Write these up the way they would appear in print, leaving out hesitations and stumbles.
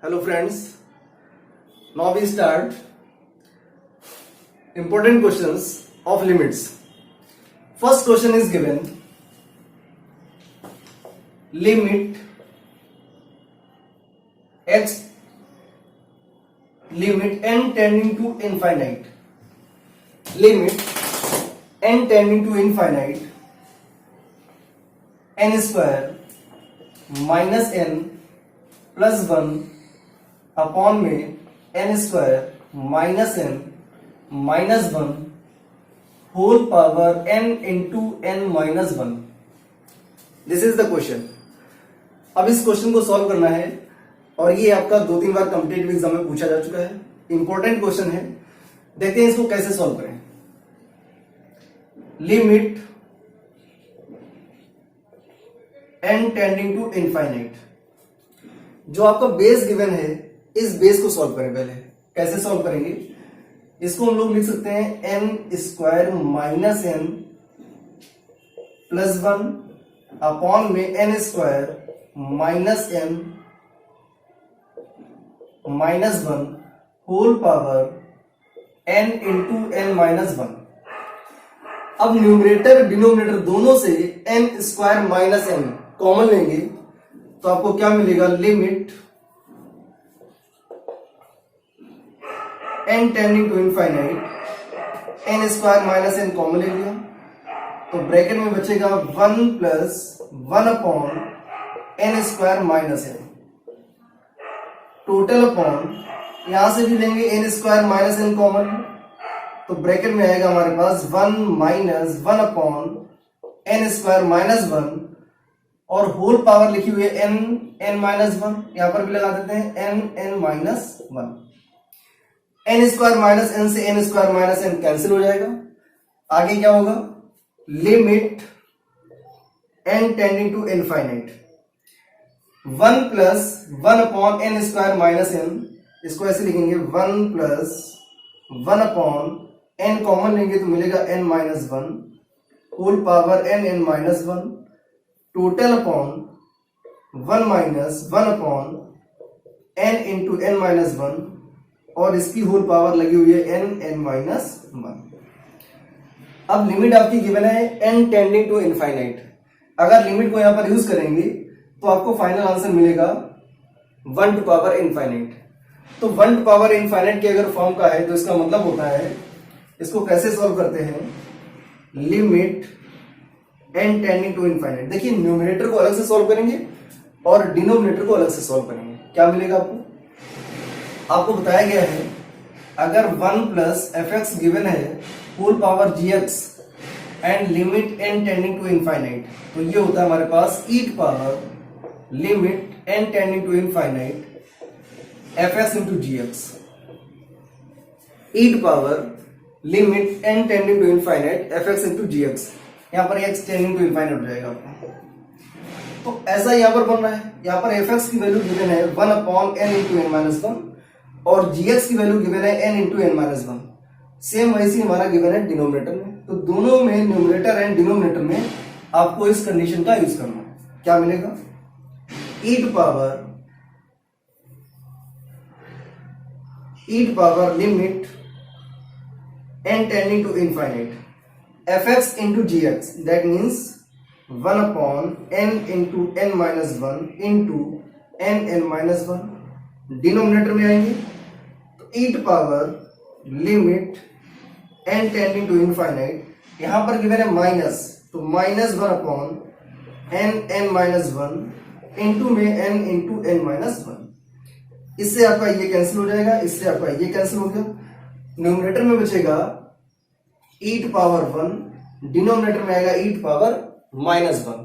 Hello friends, now we start important questions of limits. First question is given, limit x limit n tending to infinite, limit n tending to infinite n square minus n plus 1 upon में n square minus n minus 1 whole power n into n minus 1. This is the question. अब इस question को solve करना है और ये आपका 2-3 बार competitive exam में पूछा जा चुका है. इंपॉर्टेंट क्वेश्चन है. देखते हैं इसको कैसे सॉल्व करें. Limit n tending to infinite, जो आपका बेस गिवन है इस बेस को सॉल्व करें. पहले कैसे सॉल्व करेंगे, इसको हम लोग लिख सकते हैं n square minus n plus 1 upon में n square minus n minus 1 whole power n into n minus 1. अब न्यूमरेटर डिनोमिनेटर दोनों से n square minus n common लेंगे तो आपको क्या मिलेगा, limit n tending to infinite n square minus n common ले लिया तो ब्रैकेट में बचेगा 1 plus 1 upon n square minus n total upon, यहां से भी लेंगे n square minus n common तो ब्रैकेट में आएगा हमारे पास 1 minus 1 upon n square minus 1 और होल पावर लिखी हुई है n माइनस 1, यहां पर भी लगा देते हैं n minus 1. n square minus n से n square minus n cancel हो जाएगा. आगे क्या होगा, limit n tending to infinite 1 plus 1 upon n square minus n, इसको ऐसे लिखेंगे 1 प्लस 1 अपॉन n कॉमन लेंगे तो मिलेगा n minus 1 whole power n minus 1 total upon 1 minus 1 upon n into n minus 1 और इसकी होल पावर लगी हुई है n माइनस 1. अब लिमिट आपकी गिवन है n टेंडिंग टू इनफाइनाइट. अगर लिमिट को यहां पर यूज करेंगे तो आपको फाइनल आंसर मिलेगा 1 टू पावर इनफाइनाइट. तो 1 टू पावर इनफाइनाइट के अगर फॉर्म का है तो इसका मतलब होता है, इसको कैसे सॉल्व करते हैं, limit n tending to infinite. देखिए न्यूमरेटर को अलग से सॉल्व करेंगे और डिनोमिनेटर को अलग से सॉल्व करेंगे. क्या मिलेगा आपको बताया गया है अगर 1 प्लस एफ एक्स गिवन है whole power ji X and limit n tending to infinite, तो ये होता है हमारे पास e power limit n tending to infinite F x into ji X, e power limit n tending to infinite F x into ji X. यहां पर x tending to infinite हो जाएगा आपको. तो ऐसा यहां पर बन रहा है, यहां पर एफ एक्स की वैल्यू गिवन है 1 upon n into n minus 1 और जी एक्स की वैल्यू गिवन है n into n minus 1. Same वैसे हमारा गिवन है डिनोमिनेटर में. तो दोनों में न्यूमरेटर एंड डिनोमिनेटर में आपको इस कंडीशन का यूज करना है. क्या मिलेगा, e power limit n tending to infinite fx into gx, that means 1 upon n into n minus 1 into n minus 1. Denominator में आएंगे तो e power limit n tending to infinite, यहां पर गिवन है माइनस तो minus 1 upon n minus 1 into में n into n minus 1. इससे आपका ये कैंसिल हो जाएगा, इससे आपका ये कैंसिल हो गया. न्यूमरेटर में बचेगा e पावर 1, डिनोमिनेटर में आएगा e पावर माइनस 1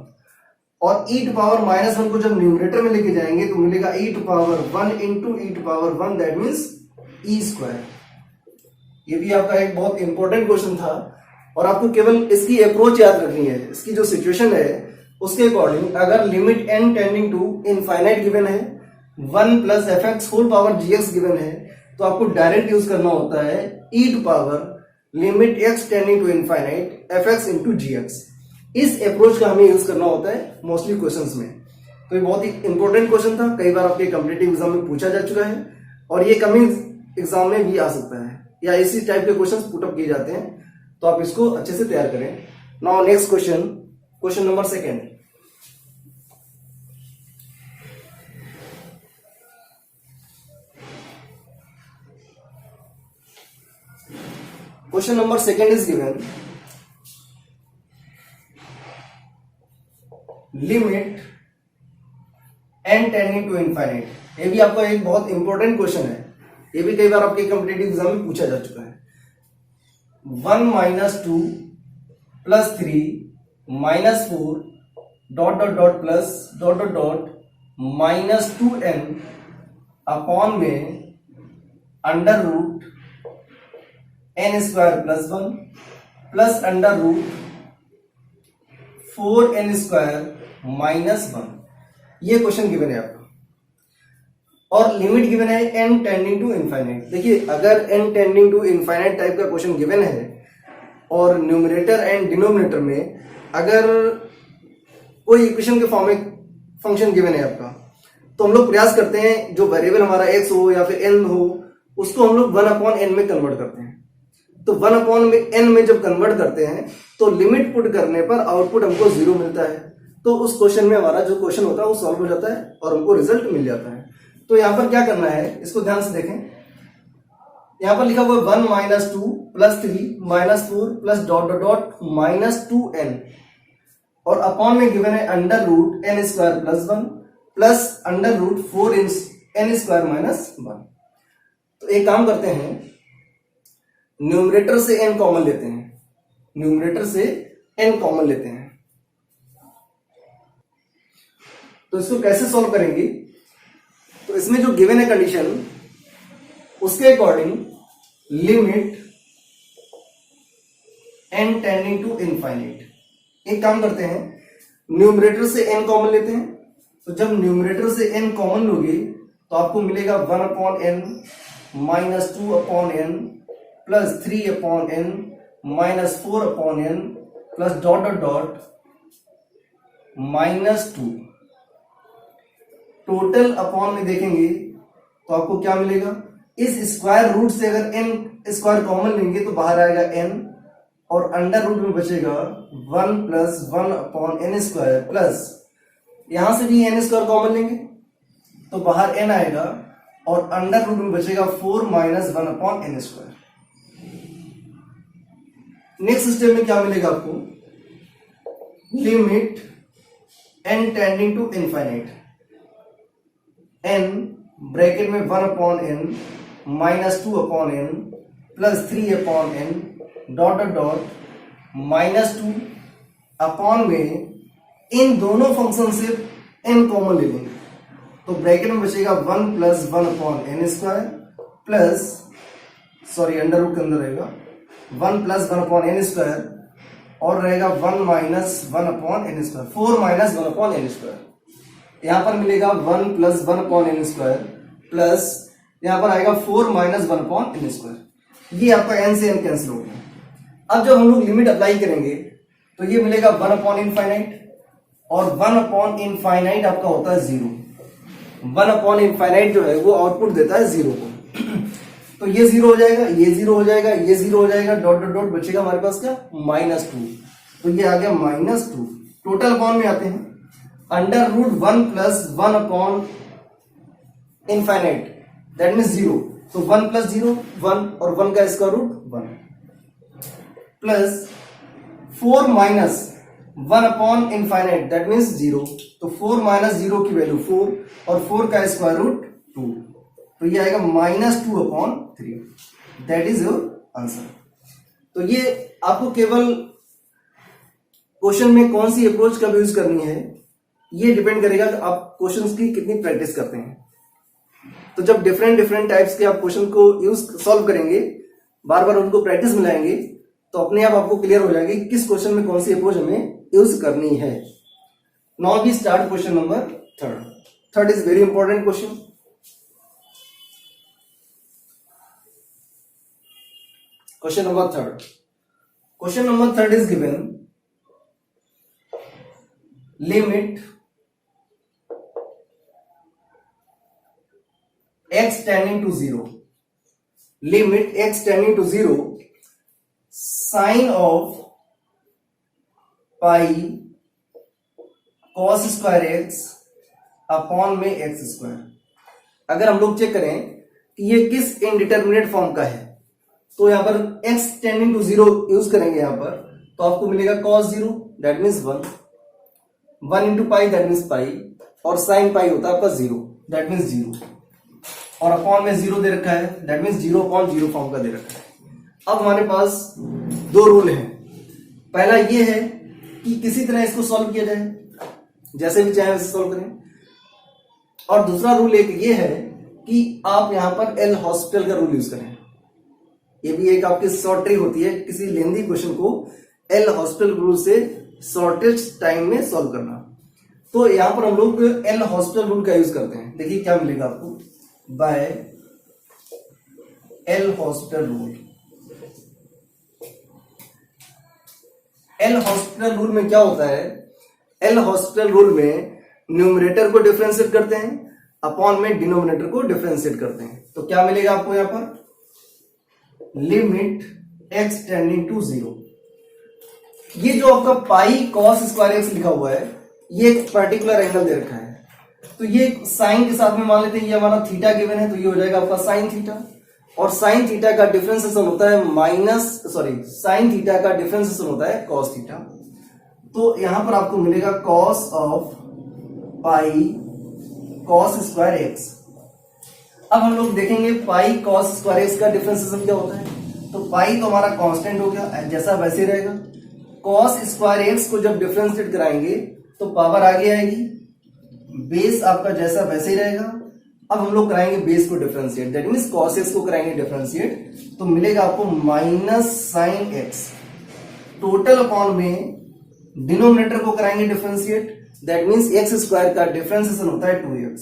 और e पावर माइनस 1 को जब न्यूमरेटर में लेके जाएंगे तो मिलेगा e power 1 into e power 1, that means e square. ये भी आपका एक बहुत इंपॉर्टेंट क्वेश्चन था और आपको केवल इसकी अप्रोच याद रखनी है. इसकी जो सिचुएशन है उसके अकॉर्डिंग अगर limit n tending to infinite given है 1 plus F x whole power जी एक्स गिवन है तो आपको डायरेक्ट यूज करना होता है e power limit x tending to infinite F x into ji x. इस अप्रोच का हमें यूज करना होता है मोस्टली क्वेश्चंस में. तो ये बहुत ही इंपॉर्टेंट क्वेश्चन था, कई बार आपके कॉम्पिटिटिव एग्जाम में पूछा जा चुका है और ये कमिंग एग्जाम में भी आ सकता है या इसी टाइप के क्वेश्चंस पुट अप किए जाते हैं, तो आप इसको अच्छे से तैयार करें। Now next question, question number second. Question number second is given limit n tending to infinite. ये भी आपका एक बहुत इंपॉर्टेंट क्वेश्चन है, ये भी कई बार आपके कॉम्पिटिटिव एग्जाम में पूछा जा चुका है। 1 - 2 + 3 - 4 ... प्लस ... -2n अपॉन में under root n² + 1 plus under root 4n² -1। ये क्वेश्चन गिवन है आपका और लिमिट गिवन है n टेंडिंग टू इनफाइनाइट। देखिए अगर n tending to infinite type का क्वेश्चन गिवन है और न्यूमरेटर एंड डिनोमिनेटर में अगर कोई इक्वेशन के फॉर्म में फंक्शन गिवन है आपका, तो हम लोग प्रयास करते हैं जो वेरिएबल हमारा x हो या फिर n हो उसको हम लोग 1/n में कन्वर्ट करते हैं। तो 1/n में जब कन्वर्ट करते हैं तो लिमिट पुट करने पर आउटपुट हमको 0 मिलता है। तो उस क्वेश्चन में हमारा जो क्वेश्चन होता है वो सॉल्व हो जाता है और हमको रिजल्ट मिल जाता है। तो यहां पर क्या करना है, इसको ध्यान से देखें। यहां पर लिखा हुआ है 1 - 2 + 3 - 4 प्लस ... -2n और अपॉन में गिवन है under root n² + 1 plus under root 4n² -1। तो एक काम करते हैं, न्यूमरेटर से n कॉमन लेते हैं, न्यूमरेटर से n कॉमन लेते हैं। तो इसको कैसे सॉल्व करेंगे, तो इसमें जो गिवन है कंडीशन उसके according limit n tending to infinite. एक काम करते हैं, न्यूमरेटर से n कॉमन लेते हैं। तो जब न्यूमरेटर से n कॉमन लोगे तो आपको मिलेगा 1/n - 2/n plus 3/n -4/n plus ... -2। Total upon में देखेंगे तो आपको क्या मिलेगा, इस स्क्वायर रूट से अगर n² कॉमन लेंगे तो बाहर आएगा n और अंडर रूट में बचेगा 1 + 1/n² प्लस यहां से भी n² कॉमन लेंगे तो बाहर n आएगा और अंडर रूट में बचेगा 4 - 1/n²। नेक्स्ट स्टेप में क्या मिलेगा आपको, limit n tending to infinite, n bracket में 1/n -2/n plus 3/n ... -2 upon में इन दोनों फंक्शन से n कॉमन ले लेंगे तो ब्रैकेट में बचेगा 1 + 1/n² प्लस अंडर रूट के अंदर रहेगा 1 + 1/n² और रहेगा 1 - 1/n², 4 - 1/n²। यहां पर मिलेगा 1 + 1/n² प्लस यहां पर आएगा 4 - 1/n²। ये आपका n से n कैंसिल हो गया। अब जब हम लोग लिमिट अप्लाई करेंगे तो ये मिलेगा 1/∞ और 1/∞ आपका होता है 0। 1/∞ जो है वो आउटपुट देता है 0 को। तो ये 0 हो जाएगा, ये 0 हो जाएगा, ये 0 हो जाएगा, ... बचेगा हमारे पास क्या, -2। तो ये आ गया -2। टोटल अपॉन में आते हैं, अंडर रूट 1 + 1/∞ दैट मीन्स 0। तो 1 + 0 1 और 1 का square root 1 plus 4 - 1/∞ that means 0। तो 4 - 0 की वैल्यू 4 और 4 का स्क्वायर रूट 2। तो ये आएगा -2/3। That is your answer. तो ये आपको केवल क्वेश्चन में कौन सी अप्रोच कब यूज करनी है ये डिपेंड करेगा कि आप क्वेश्चंस की कितनी प्रैक्टिस करते हैं। तो जब डिफरेंट टाइप्स के आप क्वेश्चन को यूज सॉल्व करेंगे, बार बार उनको प्रैक्टिस मिलाएंगे, तो अपने आप आपको क्लियर हो जाएगी किस क्वेश्चन में कौन सी अप्रोच हमें यूज करनी है। Now we start question number third is very important question. Question number third. Question number third is given limit x tending to zero, limit x tending to zero, sine of pi cos square X upon में X square. अगर हम लोग check करें कि ये किस indeterminate form का है, तो यहां पर x tending to zero use करेंगे यहां पर, तो आपको मिलेगा cos zero that means 1 into pi that means pi, और साइन पाई होता है आपका जीरो दैट मीन्स जीरो, और अपॉन में जीरो दे रखा है that means zero upon zero form का दे रखा है। अब हमारे पास दो रूल हैं। पहला ये है कि किसी तरह इसको सॉल्व किया जाए, जैसे भी चाहे वैसे सॉल्व करें, और दूसरा रूल एक ये है कि आप यहां पर एल हॉस्पिटल का रूल यूज करें। ये भी एक आपकी शॉर्ट ट्रिक होती है किसी लेंदी क्वेश्चन को एल हॉस्पिटल रूल से शॉर्टेस्ट टाइम में सॉल्व करना। तो यहां पर हम लोग एल हॉस्पिटल रूल का यूज करते हैं। देखिए क्या मिलेगा आपको, by L hospital rule. L hospital rule में क्या होता है, एल हॉस्पिटल रूल में न्यूमरेटर को डिफरेंशिएट करते हैं, अपॉन में डिनोमिनेटर को डिफरेंशिएट करते हैं। तो क्या मिलेगा आपको यहां पर, limit x tending to zero. ये जो आपका पाई कॉस स्क्वायर एक्स लिखा हुआ है, ये एक पर्टिकुलर एंगल दे रखा है, तो ये साइन के साथ में मान लेते हैं ये हमारा थीटा गिवन है, तो ये हो जाएगा आपका साइन थीटा, और साइन थीटा का डिफरेंशिएशन होता है साइन थीटा का डिफरेंशिएशन होता है कॉस थीटा। तो यहां पर आपको मिलेगा cos of pi cos square x. अब हम लोग देखेंगे पाई कॉस स्क्वायर एक्स का डिफरेंशिएशन क्या होता है। तो पाई तो हमारा कांस्टेंट हो गया, जैसा वैसे रहेगा। कॉस स्क्वायर एक्स को जब डिफरेंशिएट कराएंगे तो पावर आगे आएगी, बेस आपका जैसा वैसे ही रहेगा। अब हम लोग कराएंगे बेस को differentiate, that means cos x को कराएंगे डिफरेंशिएट, तो मिलेगा आपको minus sine x total upon में डिनोमिनेटर को कराएंगे differentiate, that means x square का डिफरेंशिएशन होता है 2x।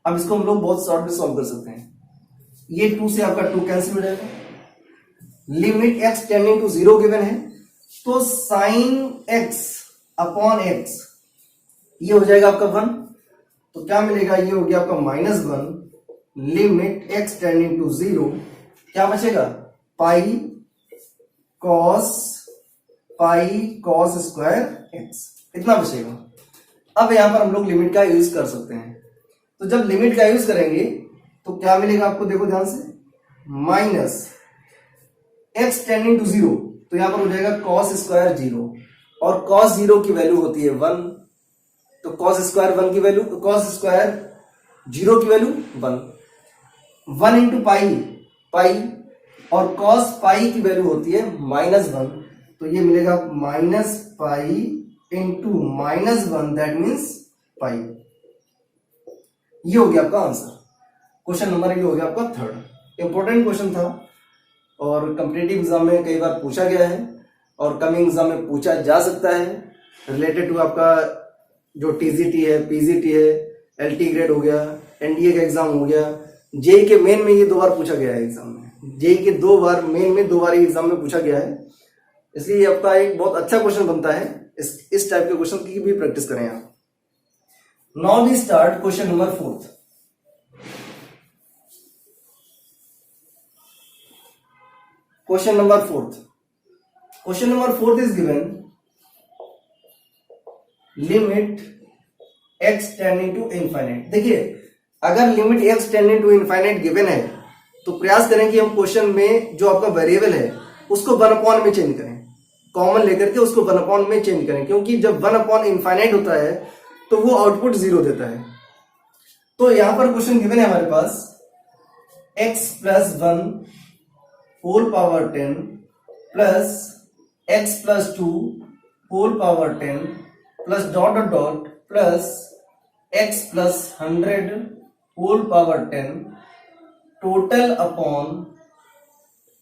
अब इसको हम लोग बहुत शॉर्ट में सॉल्व कर सकते हैं। ये 2 से आपका 2 कैंसिल हो जाएगा, limit x tending to zero given है, तो साइन x अपॉन x ये हो जाएगा आपका 1, तो क्या मिलेगा, ये हो गया आपका -1, limit x tending to zero, क्या बचेगा, पाई कॉस स्क्वायर x, इतना बचेगा। अब यहां पर हम लोग लिमिट का यूज कर सकते हैं। तो जब लिमिट का यूज करेंगे तो क्या मिलेगा आपको, देखो ध्यान से, minus x tending to zero, तो यहां पर हो जाएगा कॉस स्क्वायर जीरो, और कॉस जीरो की वैल्यू होती है 1, तो कॉस स्क्वायर 1 की वैल्यू, कॉस स्क्वायर जीरो की वैल्यू 1 इंटू पाई, और कॉस पाई की वैल्यू होती है -1, तो ये मिलेगा minus pi into -1 that means पाई। ये हो गया आपका आंसर। क्वेश्चन नंबर ये हो गया आपका थर्ड। इंपॉर्टेंट क्वेश्चन था और कॉम्पिटिटिव एग्जाम में कई बार पूछा गया है और कमिंग एग्जाम में पूछा जा सकता है, रिलेटेड टू आपका जो टीजीटी है, पीजीटी है, एलटी ग्रेड हो गया, एनडीए का एग्जाम हो गया, जेई के मेन में ये 2 बार पूछा गया है एग्जाम में, जेई के 2 बार मेन में 2 बार एग्जाम में पूछा गया है, इसलिए आपका एक बहुत अच्छा क्वेश्चन बनता है। इस टाइप के क्वेश्चन की भी प्रैक्टिस करें आप। Now we start question number 4। Question number 4 is given, limit x tending to infinite. देखिए अगर limit x tending to infinite given है तो प्रयास करें कि हम क्वेश्चन में जो आपका वेरिएबल है उसको 1 में चेंज करें, कॉमन लेकर के उसको 1 में चेंज करें, क्योंकि जब 1 इनफाइनाइट होता है तो वो आउटपुट 0 देता है। तो यहां पर क्वेश्चन गिवन है हमारे पास x plus 1 whole power 10 plus x plus 2 whole power 10 plus dot dot dot plus x plus 100 whole power 10 total upon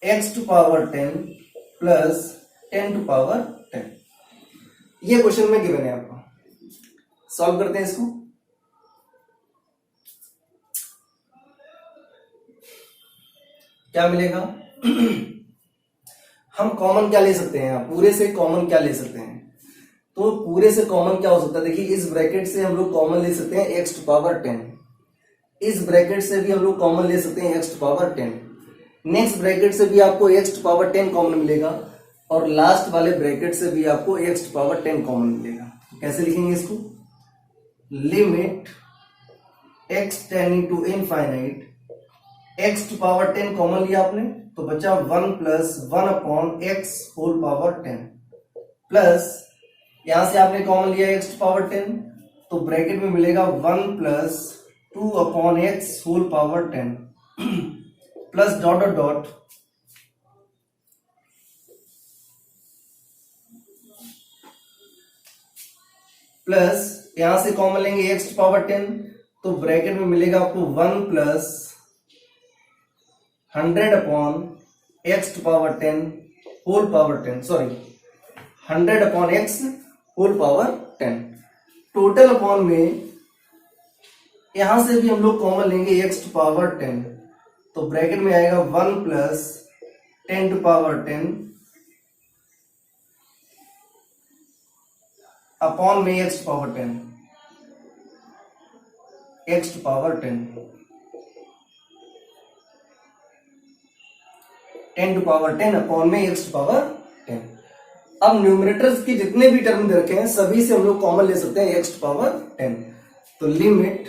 x to power 10 plus 10 to power 10। ये क्वेश्चन में गिवन है आपको, सॉल्व करते हैं इसको। क्या मिलेगा हम कॉमन क्या ले सकते हैं, पूरे से कॉमन क्या ले सकते हैं, तो पूरे से कॉमन क्या हो सकता है, देखिए इस ब्रैकेट से हम लोग कॉमन ले सकते हैं x टू पावर 10। इस ब्रैकेट से भी हम लोग कॉमन ले सकते हैं x पावर 10। नेक्स्ट ब्रैकेट से भी आपको x पावर 10 कॉमन मिलेगा और लास्ट वाले ब्रैकेट से भी आपको x पावर 10 कॉमन मिलेगा। कैसे लिखेंगे इसको? Limit x tending to infinite, x power 10 common लिया आपने तो बचा 1 plus 1 upon x whole power 10 plus यहां से आपने कॉमन लिया x पावर 10 तो ब्रैकेट में मिलेगा 1 plus 2 upon x whole power 10 plus dot dot dot plus यहां से कॉमन लेंगे x पावर 10 तो ब्रैकेट में मिलेगा आपको 1 plus 100 upon x power 10 whole power 10, sorry 100 upon x whole power 10। Total upon में यहां से भी हम लोग कॉमन लेंगे x पावर 10 तो ब्रैकेट में आएगा 1 प्लस 10 टू पावर 10 अपॉन में x power 10, x power 10 10 to power 10 upon में x पावर 10। अब न्यूमरेटर्स के जितने भी टर्म दे रखे हैं सभी से हम लोग कॉमन ले सकते हैं x पावर 10। तो limit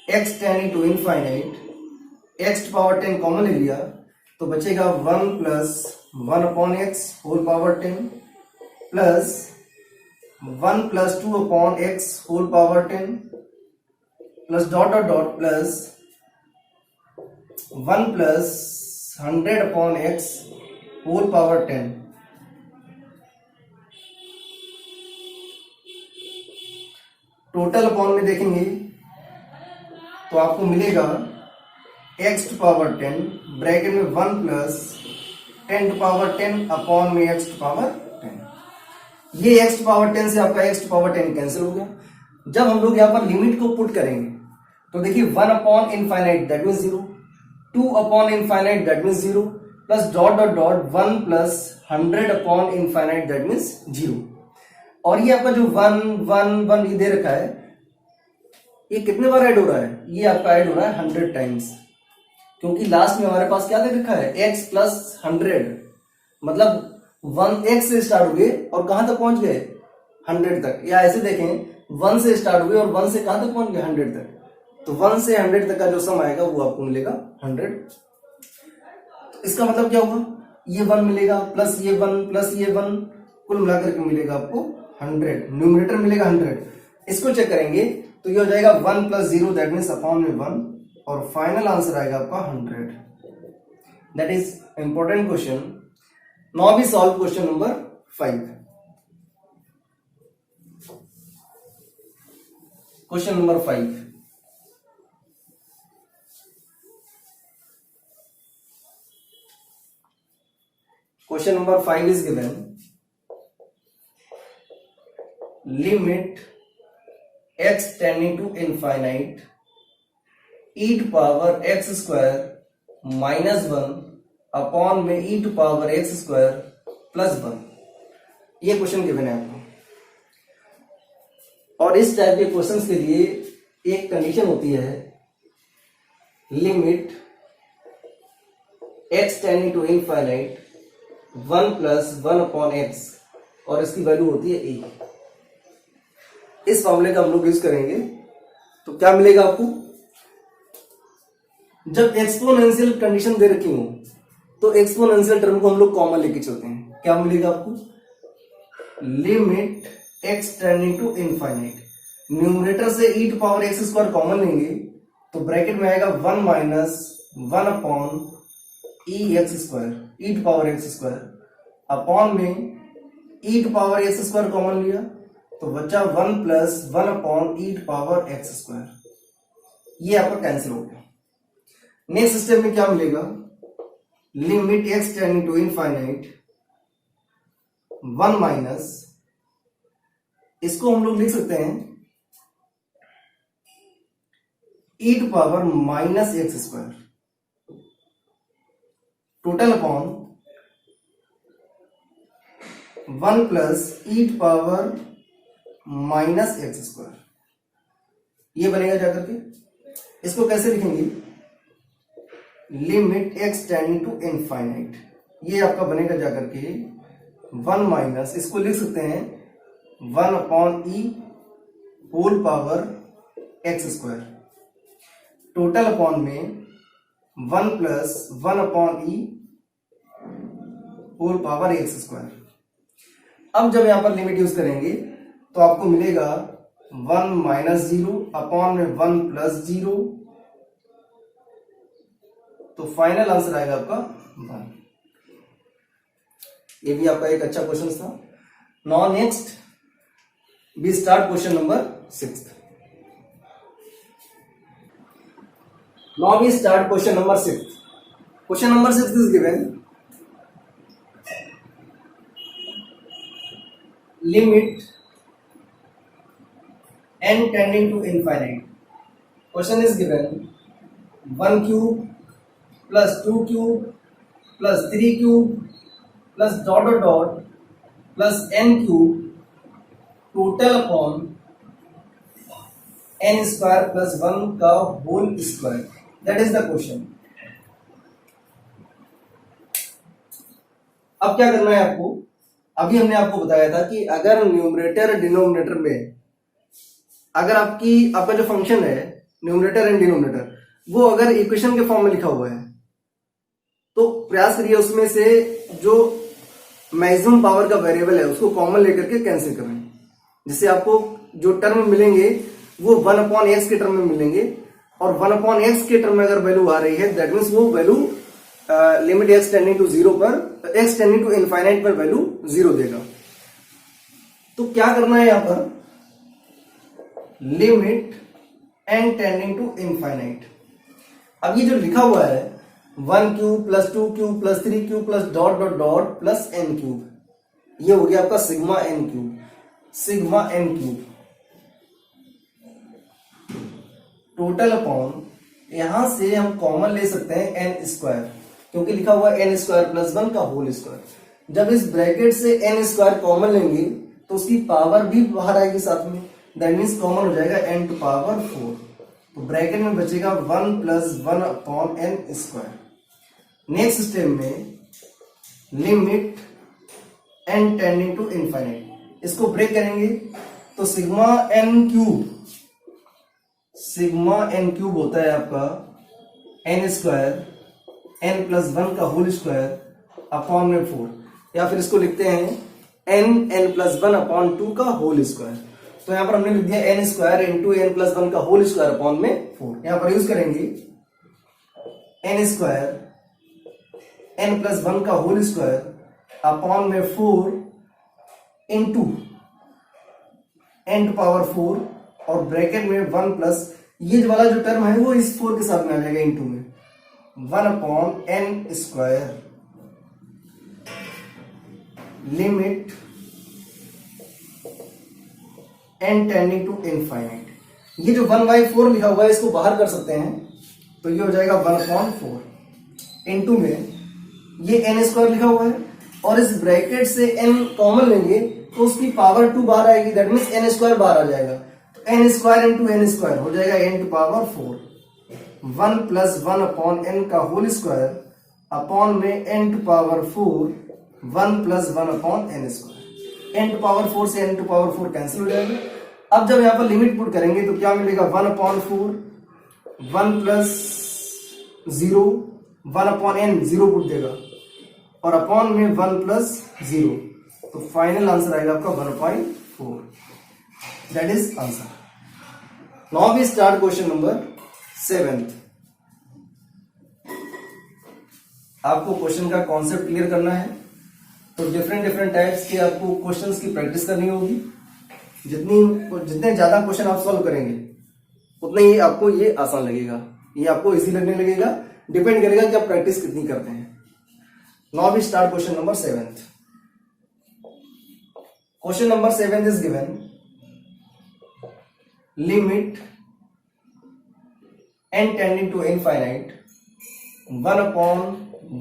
x tending to infinite x power 10 common ले लिया तो बचेगा 1 plus 1 upon x whole power 10 plus 1 plus 2 upon x whole power 10 plus dot dot dot plus 1 plus 100 upon x whole power 10 total upon में देखेंगे तो आपको मिलेगा x to power 10 bracket में 1 प्लस 10 टू पावर 10 अपॉन में x to power 10। ये x to power 10 से आपका x टू पावर 10 कैंसिल हो गया। जब हम लोग यहाँ पर लिमिट को पुट करेंगे तो देखिए 1 upon infinite that mean 0, 2 upon infinite that mean 0 plus dot dot dot 1 plus 100 upon infinite that mean 0। और ये आपका जो 1 1 1 ये दे रखा है ये कितने बार ऐड हो रहा है? ये आपका ऐड हो रहा है 100 टाइम्स, क्योंकि लास्ट में हमारे पास क्या दे रखा है x प्लस 100, मतलब 1x से स्टार्ट हुए और कहां तक पहुंच गए 100 तक। या ऐसे देखें 1 से स्टार्ट हुए और 1 से कहां तक पहुंच गए 100 तक। तो 1 से 100 तक का जो सम आएगा वो आपको मिलेगा 100। तो इसका मतलब क्या होगा? ये 1 मिलेगा प्लस ये 1 प्लस ये 1 कुल मिलाकर के मिलेगा आपको 100, न्यूमरेटर मिलेगा 100। इसको चेक करेंगे तो ये हो जाएगा 1 प्लस 0 दैट मीन्स अपॉन में 1 और फाइनल आंसर आएगा आपका 100। That is important question. Now we solve question number 5। Question number 5, question number 5 is given limit x tending to infinite e to power x square minus 1 upon में e to power x square plus 1। ये question given है आपको। और इस type के questions के लिए एक कंडीशन होती है limit x tending to infinite 1 plus 1 upon x और इसकी वैल्यू होती है a। इस फॉर्मूले का हम लोग यूज करेंगे तो क्या मिलेगा आपको? जब एक्सपोनेंशियल कंडीशन दे रखी हो तो एक्सपोनेंशियल टर्म को हम लोग कॉमन लेके चलते हैं। क्या मिलेगा आपको? Limit x tending to infinite, numerator से e to power x square common लेंगे तो ब्रैकेट में आएगा 1 minus 1 upon e x square, e to power x square upon में e to power x square common लिया तो बचा 1 plus 1 upon e to power x square. ये आपका कैंसिल हो गया। नेक्स्ट स्टेप में क्या मिलेगा? Limit x tending to infinite 1 minus, इसको हम लोग लिख सकते हैं e to power minus x square total upon 1 plus e to power minus x square. ये बनेगा जाकर के इसको कैसे लिखेंगे, limit x tending to infinite, ये आपका बनेगा जाकर के 1 माइनस, इसको लिख सकते हैं 1 upon e whole power x square, total upon में 1 plus 1 upon e whole power x square. अब जब यहां पर लिमिट यूज करेंगे तो आपको मिलेगा 1 माइनस 0 अपॉन में 1 प्लस 0, तो फाइनल आंसर आएगा आपका 1। ये भी आपका एक अच्छा क्वेश्चन था। Now next we start question number 6। Now we start question number 6। Question number 6 is given limit n tending to infinite. Question is given 1 cube plus 2 cube plus 3 cube plus dot dot dot plus n cube total upon n square plus 1 का whole square. That is the question. अब क्या करना है आपको, अभी हमने आपको बताया था कि अगर न्यूमरेटर डिनोमिनेटर में अगर आपका जो फंक्शन है न्यूमरेटर एंड डिनोमिनेटर वो अगर इक्वेशन के फॉर्म में लिखा हुआ है तो प्रयास करिए उसमें से जो मैक्सिमम पावर का वेरिएबल है उसको कॉमन लेकर के कैंसिल करें, जिससे आपको जो टर्म मिलेंगे वो 1 अपॉन एक्स के टर्म में मिलेंगे, और 1 अपॉन एक्स के टर्म में अगर वैल्यू आ रही है दैट मीन्स वो value limit X tending to 0 पर एक्स टेंडिंग टू इनफाइनाइट पर वैल्यू 0 देगा। तो क्या करना है यहां पर, limit n tending to infinite. अब ये जो लिखा हुआ है 1 cube plus 2 cube plus 3 cube plus dot dot dot plus n cube, ये हो गया आपका sigma n cube, sigma n cube total upon, यहां से हम कॉमन ले सकते हैं n स्क्वायर, क्योंकि लिखा हुआ है n स्क्वायर प्लस 1 का होल स्क्वायर। जब इस ब्रैकेट से n स्क्वायर कॉमन लेंगे तो उसकी पावर भी बाहर आएगी साथ में, दैट मीन्स कॉमन हो जाएगा n टू पावर 4, तो ब्रैकेट में बचेगा 1 plus 1 upon n square. Next step में limit n tending to infinite, इसको ब्रेक करेंगे तो सिग्मा n क्यूब होता है आपका n स्क्वायर n प्लस 1 का होल स्क्वायर अपॉन में 4, या फिर इसको लिखते हैं n प्लस 1 अपॉन 2 का होल स्क्वायर। तो यहां पर हमने लिख दिया n square into n plus 1 का होल स्क्वायर अपॉन में 4। यहां पर यूज करेंगे n स्क्वायर n प्लस 1 का होल स्क्वायर अपॉन में 4 इंटू n टू पावर 4 और ब्रैकेट में 1 प्लस, ये वाला जो टर्म है वो इस 4 के साथ में आ जाएगा इंटू में 1 upon n square, limit n tending to infinite. ये जो 1/4 लिखा हुआ है इसको बाहर कर सकते हैं, तो ये हो जाएगा 1/4 इंटू में ये n स्क्वायर लिखा हुआ है, और इस ब्रैकेट से n कॉमन लेंगे तो उसकी पावर 2 बाहर आएगी, दैट मीन्स n स्क्वायर बाहर आ जाएगा, तो n square into n square हो जाएगा n to power 4, 1 plus 1 upon n का होल स्क्वायर अपॉन में n to power 4, 1 plus 1 upon n square. n to power 4 से n टू पावर 4 कैंसिल हो जाएगा। अब जब यहां पर लिमिट पुट करेंगे तो क्या मिलेगा, 1 upon 4, 1 plus 0, 1 upon n 0 put देगा, और अपॉन में 1 प्लस 0, तो फाइनल आंसर आएगा आपका 1/4, that is answer. Now we start question number 7। आपको क्वेश्चन का कॉन्सेप्ट क्लियर करना है तो डिफरेंट टाइप्स के आपको क्वेश्चंस की प्रैक्टिस करनी होगी। जितने ज्यादा क्वेश्चन आप सॉल्व करेंगे उतना ही आपको ये आसान लगेगा, ये आपको इजी लगने लगेगा, डिपेंड करेगा कि आप प्रैक्टिस कितनी करते हैं। Now we start question number 7। Question number 7 is given limit n tending to infinite 1 upon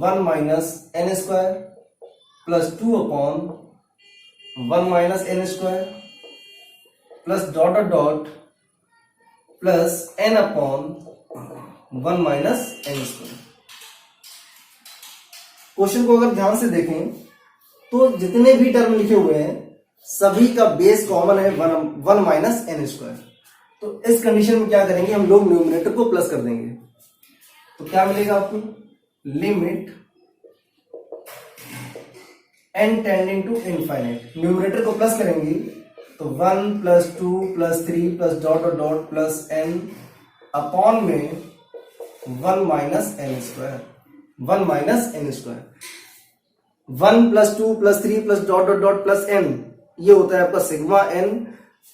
1 minus n square plus 2 upon 1 minus n square plus dot dot dot plus n upon 1 minus n square. Question को अगर ध्यान से देखें तो जितने भी term लिखे हुए हैं सभी का बेस कॉमन है 1 माइनस एन स्क्वायर। तो इस कंडीशन में क्या करेंगे, हम लोग न्यूमरेटर को प्लस कर देंगे। तो क्या मिलेगा आपको, limit n tending to infinite, numerator को प्लस करेंगे तो 1 प्लस 2 प्लस 3 प्लस डॉट और डॉट प्लस n अपॉन में 1 minus n square, 1 minus n square. 1 plus 2 plus 3 plus dot और डॉट प्लस n, ये होता है आपका सिग्मा n,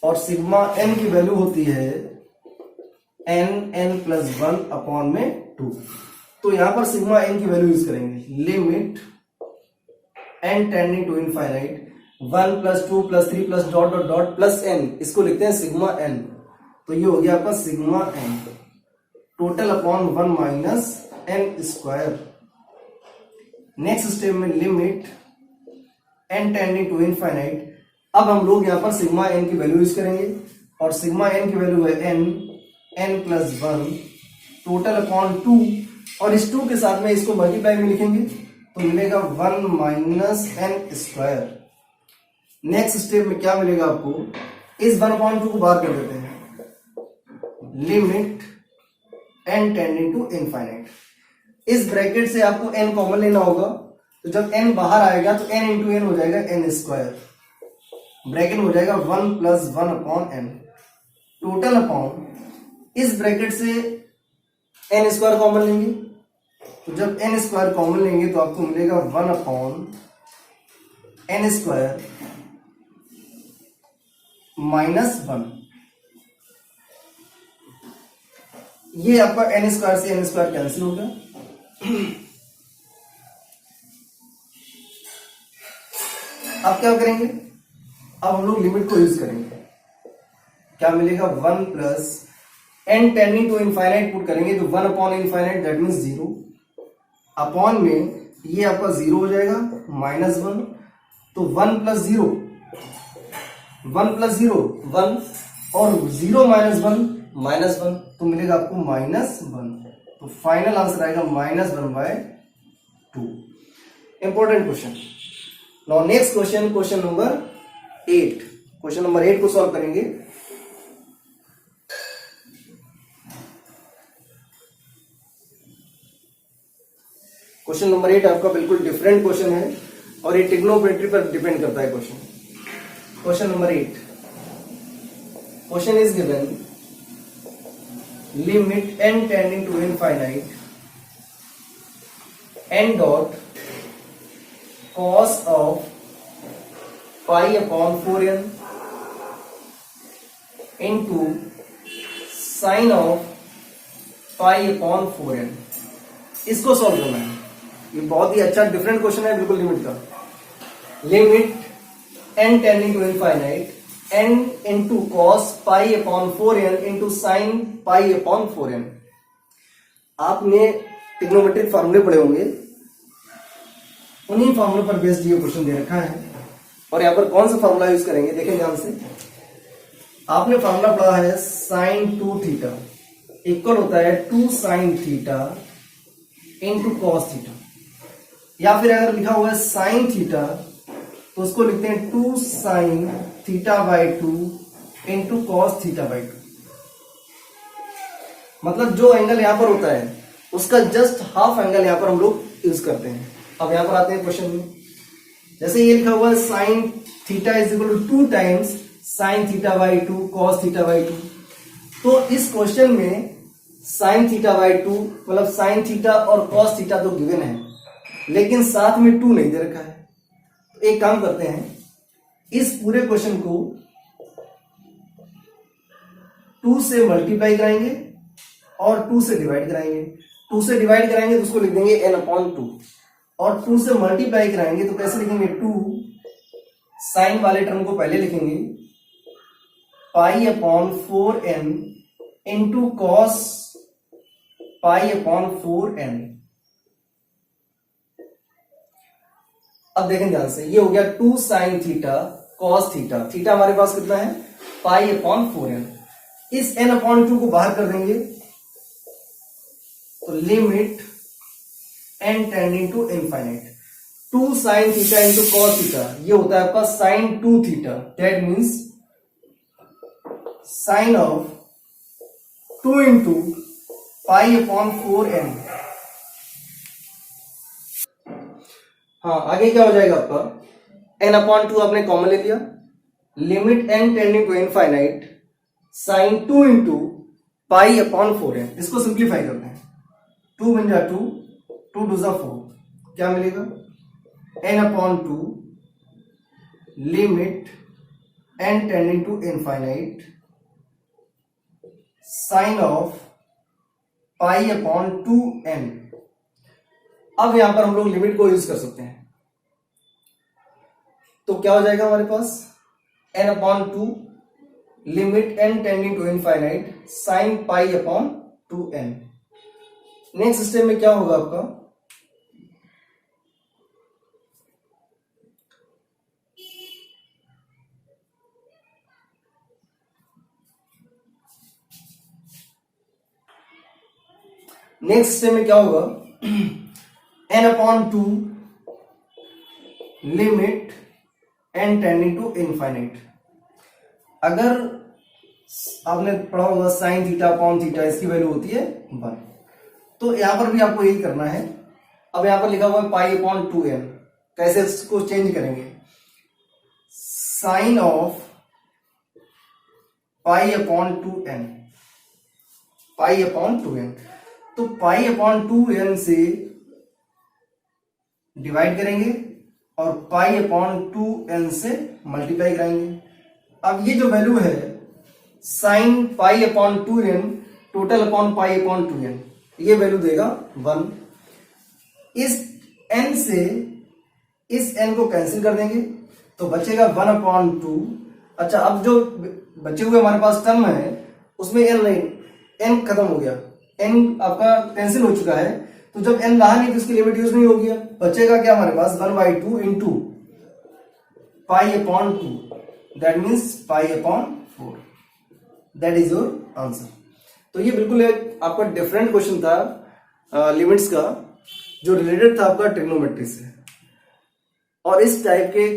और सिग्मा n की वैल्यू होती है n प्लस 1 अपॉन में 2। तो यहां पर सिग्मा n की वैल्यू यूज करेंगे, limit n tending to infinite 1 plus 2 plus 3 plus dot और डॉट प्लस n, इसको लिखते हैं सिग्मा n। तो ये हो गया आपका sigma n total upon 1 minus n square. Next step में limit n tending to infinite, अब हम लोग यहां पर सिग्मा n की वैल्यू यूज करेंगे और सिग्मा n की वैल्यू है n प्लस 1 टोटल अपॉन 2, और इस 2 के साथ में इसको मल्टीप्लाई में लिखेंगे तो मिलेगा 1 minus n square. Next step में क्या मिलेगा आपको, इस 1/2 को बाहर कर देते हैं, limit n tending to infinite. इस ब्रैकेट से आपको n कॉमन लेना होगा, तो जब n बाहर आएगा तो n इंटू एन हो जाएगा n स्क्वायर, ब्रैकेट हो जाएगा 1 plus 1 upon n total upon, इस ब्रैकेट से n स्क्वायर कॉमन लेंगे, तो जब n स्क्वायर कॉमन लेंगे तो आपको मिलेगा 1 अपॉन n स्क्वायर माइनस 1। ये आपका n स्क्वायर से n स्क्वायर कैंसिल हो गया। अब क्या करेंगे, अब हम लोग लिमिट को यूज करेंगे, क्या मिलेगा 1 plus n tending to infinite put करेंगे तो 1 upon infinite that means 0 upon में ये आपका 0 हो जाएगा माइनस 1, तो 1 प्लस 0 1 प्लस 0 1 और 0 माइनस 1 माइनस 1, तो मिलेगा आपको माइनस 1। तो फाइनल आंसर आएगा -1/2। Important question. Now next question, question number 8। Question number 8 को सॉल्व करेंगे। क्वेश्चन नंबर 8 आपका बिल्कुल डिफरेंट क्वेश्चन है और ये ट्रिग्नोमेट्री पर डिपेंड करता है question. Question number 8, question is given limit n tending to infinite n dot cos of pi upon 4n into sine of pi upon 4n। इसको सॉल्व करना है, ये बहुत ही अच्छा डिफरेंट क्वेश्चन है बिल्कुल लिमिट का। Limit n tending to infinite n into cos pi upon 4n into sine pi upon 4n। आपने ट्रिग्नोमेट्रिक फॉर्मूले पढ़े होंगे, उन्हीं फॉर्मूले पर बेस्ड ये क्वेश्चन दे रखा है। और यहां पर कौन सा फॉर्मूला यूज करेंगे देखें ध्यान से। आपने फॉर्मूला पढ़ा है साइन 2 थीटा इक्वल होता है 2 sine theta into cos theta, या फिर अगर लिखा हुआ है साइन थीटा तो उसको लिखते हैं 2 sign theta by 2 into cos theta by 2। मतलब जो एंगल यहां पर होता है उसका जस्ट हाफ एंगल यहां पर हम लोग यूज करते हैं। अब यहां पर आते हैं क्वेश्चन में, जैसे ये लिखा हुआ है sine theta is equal to 2 times sine theta by 2 cos theta by 2, तो इस क्वेश्चन में साइन थीटा बाई 2 मतलब साइन थीटा और कॉस थीटा तो गिवन है, लेकिन साथ में 2 नहीं दे रखा है। तो एक काम करते हैं, इस पूरे क्वेश्चन को 2 से मल्टीप्लाई कराएंगे और 2 से डिवाइड कराएंगे। 2 से डिवाइड कराएंगे तो उसको लिख देंगे n/2, और 2 से मल्टीप्लाई कराएंगे तो कैसे लिखेंगे, 2 साइन वाले टर्म को पहले लिखेंगे पाई upon 4n into cos pi upon 4n। अब देखें ध्यान से, ये हो गया 2 sine theta cos theta, theta हमारे पास कितना है पाई अपॉन 4n। इस n/2 को बाहर कर देंगे तो limit n tending to infinite 2 sin theta into cos theta, ये होता है आपका sin 2 theta, that means sine of 2 into pi upon 4n। हाँ, आगे क्या हो जाएगा आपका n अपॉन 2 आपने कॉमन ले लिया, limit n tending to infinite sine 2 into pi upon 4n। इसको सिंप्लीफाई करते हैं, 2 बन जा 2, 2 2 जा 4, क्या मिलेगा n upon 2 limit n tending to infinite sine of pi upon 2n। अब यहां पर हम लोग लिमिट को यूज कर सकते हैं, तो क्या हो जाएगा हमारे पास n upon 2 limit n tending to infinite sine pi upon 2n। Next step में क्या होगा आपका, नेक्स्ट स्टेप में क्या होगा n upon 2 limit n tending to infinite. अगर आपने पढ़ा होगा साइन थीटा अपॉन थीटा, इसकी वैल्यू होती है 1, तो यहां पर भी आपको यही करना है। अब यहां पर लिखा हुआ है पाई अपॉन 2n, कैसे इसको चेंज करेंगे, sine of pi upon 2n, pi upon 2n, तो पाई अपॉन 2n से डिवाइड करेंगे और पाई अपॉन 2n से मल्टीप्लाई कराएंगे। अब ये जो वैल्यू है sign pi upon 2n total upon pi upon 2n, ये वैल्यू देगा 1। इस n से इस n को कैंसिल कर देंगे तो बचेगा 1 अपॉन 2। अच्छा, अब जो बचे हुए हमारे पास टर्म है उसमें n नहीं, n खत्म हो गया, n आपका कैंसिल हो चुका है, तो जब n रहा नहीं तो इसकी लिमिट यूज नहीं होगी। बचेगा क्या हमारे पास 1/2 into pi upon 2, that means pi upon 4, that is your answer. तो ये बिल्कुल एक आपका डिफरेंट क्वेश्चन था लिमिट्स का, जो रिलेटेड था आपका ट्रिग्नोमेट्री से, और इस टाइप के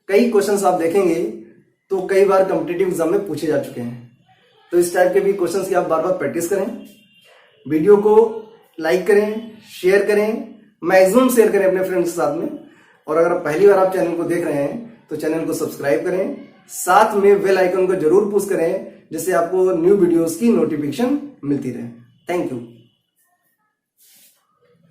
कई क्वेश्चंस आप देखेंगे तो कई बार कॉम्पिटिटिव एग्जाम में पूछे जा चुके हैं। तो इस टाइप के भी क्वेश्चंस की आप बार बार प्रैक्टिस करें, वीडियो को लाइक करें, शेयर करें, मैक्सिमम शेयर करें अपने फ्रेंड्स के साथ में, और अगर पहली बार आप चैनल को देख रहे हैं तो चैनल को सब्सक्राइब करें, साथ में बेल आइकन को जरूर पुश करें जिससे आपको न्यू वीडियोस की नोटिफिकेशन मिलती रहे। Thank you.